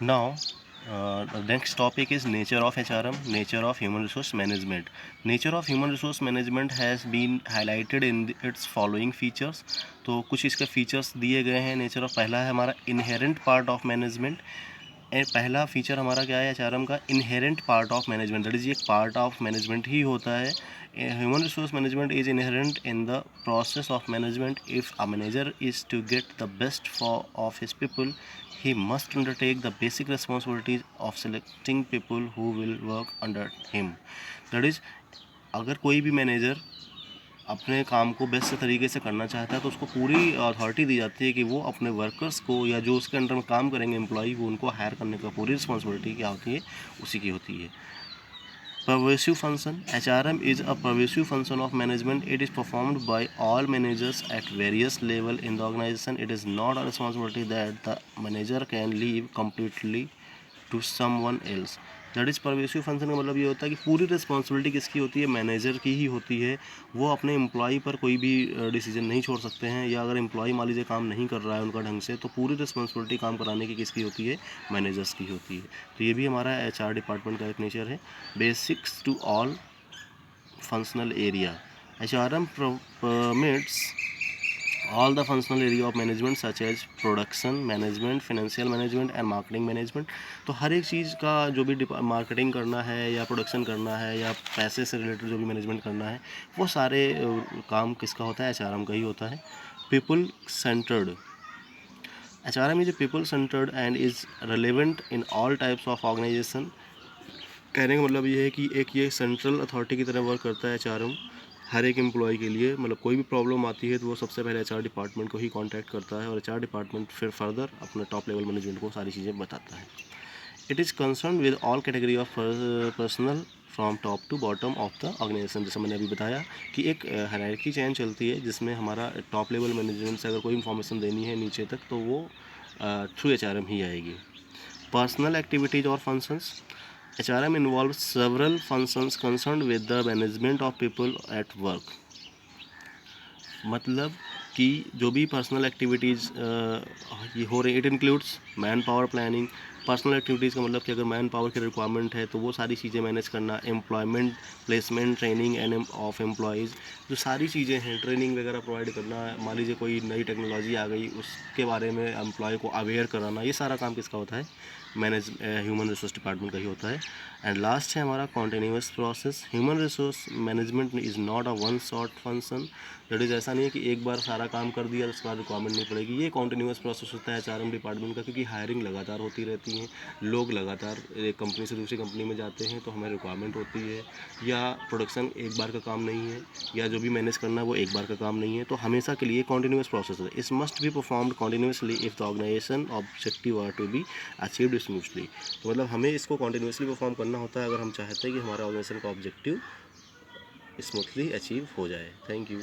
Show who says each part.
Speaker 1: Now, the next topic is nature of HRM, nature of human resource management. Nature of human resource management has been highlighted in its following features. तो कुछ इसके features दिए गए हैं nature of. पहला है हमारा inherent part of management. पहला फीचर हमारा क्या है HRM का, inherent part of management. That is ये पार्ट ऑफ मैनेजमेंट ही होता है। Human resource management is inherent in the process of management. If a manager is to get the best for of his people, he must undertake the basic responsibilities of selecting people who will work under him. That is, अगर कोई भी manager अपने काम को best तरीके से करना चाहता है तो उसको पूरी अथॉरिटी दी जाती है कि वो अपने वर्कर्स को या जो उसके अंडर में काम करेंगे एम्प्लॉई, वो उनको हायर करने का पूरी रिस्पॉन्सिबिलिटी क्या होती है, उसी की होती है। Pervasive function. HRM is a pervasive function of management. It is performed by all managers at various level in the organization. It is not a responsibility that the manager can leave completely to someone else. That is pervasive function का मतलब ये होता है कि पूरी responsibility किसकी होती है, मैनेजर की ही होती है। वो अपने एम्प्लॉई पर कोई भी डिसीजन नहीं छोड़ सकते हैं, या अगर एम्प्लॉई मान लीजिए काम नहीं कर रहा है उनका ढंग से, तो पूरी रिस्पॉन्सिबिलिटी काम कराने की किसकी होती है, मैनेजर्स की होती है। तो ये भी हमारा HR डिपार्टमेंट का एक नेचर है। Basics to all functional area. HRM permits all the functional area of management such as production management, financial management and marketing management। तो हर एक चीज़ का जो भी मार्केटिंग करना है या प्रोडक्शन करना है या पैसे से रिलेटेड जो भी मैनेजमेंट करना है, वो सारे काम किसका होता है, HRM का ही होता है। People centred. HRM is people centred and is relevant in all types of organisation. कहने का मतलब ये है कि एक ये सेंट्रल अथॉरिटी की तरह वर्क करता है HRM हर एक एम्प्लॉय के लिए। मतलब कोई भी प्रॉब्लम आती है तो वो सबसे पहले HR डिपार्टमेंट को ही कांटेक्ट करता है, और HR डिपार्टमेंट फिर फर्दर अपने टॉप लेवल मैनेजमेंट को सारी चीज़ें बताता है। It is concern with all category of personal from top to bottom of the organisation. जैसे मैंने अभी बताया कि एक हायरार्की चेन चलती है जिसमें हमारा टॉप लेवल मैनेजमेंट से अगर कोई इन्फॉर्मेशन देनी है नीचे तक तो वो थ्रू HRM ही आएगी। पर्सनल एक्टिविटीज़ और functions. HRM involves several functions concerned with the management of people at work। मतलब कि जो भी पर्सनल एक्टिविटीज़ ये हो रही, it includes man power planning. Personal activities का मतलब कि अगर मैन पावर की रिक्वायरमेंट है तो वो सारी चीज़ें मैनेज करना। Employment, placement, training end of employees, जो सारी चीज़ें हैं, ट्रेनिंग वगैरह प्रोवाइड करना। मान लीजिए कोई नई टेक्नोलॉजी आ गई, उसके बारे में एम्प्लॉय को अवेयर कराना, ये सारा काम किसका होता है, ह्यूमन रिसोर्स डिपार्टमेंट का ही होता है। एंड लास्ट है हमारा continuous process. Human resource management is not a one shot function. That is, ऐसा नहीं है कि एक बार सारा काम कर दिया उसके बाद रिक्वायरमेंट नहीं पड़ेगी। ये कॉन्टिन्यूस प्रोसेस होता है HRM डिपार्टमेंट का, क्योंकि हायरिंग लगातार होती रहती है, लोग लगातार एक कंपनी से दूसरी कंपनी में जाते हैं तो हमें रिक्वायरमेंट होती है, या प्रोडक्शन एक बार का काम नहीं है, या जो भी मैनेज करना है वो एक बार का काम नहीं है, तो हमेशा के लिए कॉन्टिन्यूस प्रोसेस है। Is must be performed continuously if the organisation objective are to be achieved smoothly. तो मतलब हमें इसको कॉन्टिन्यूसली परफॉर्म करना होता है अगर हम चाहते हैं कि हमारा ऑर्गेनाइजेशन का ऑब्जेक्टिव स्मूथली अचीव हो जाए। Thank you.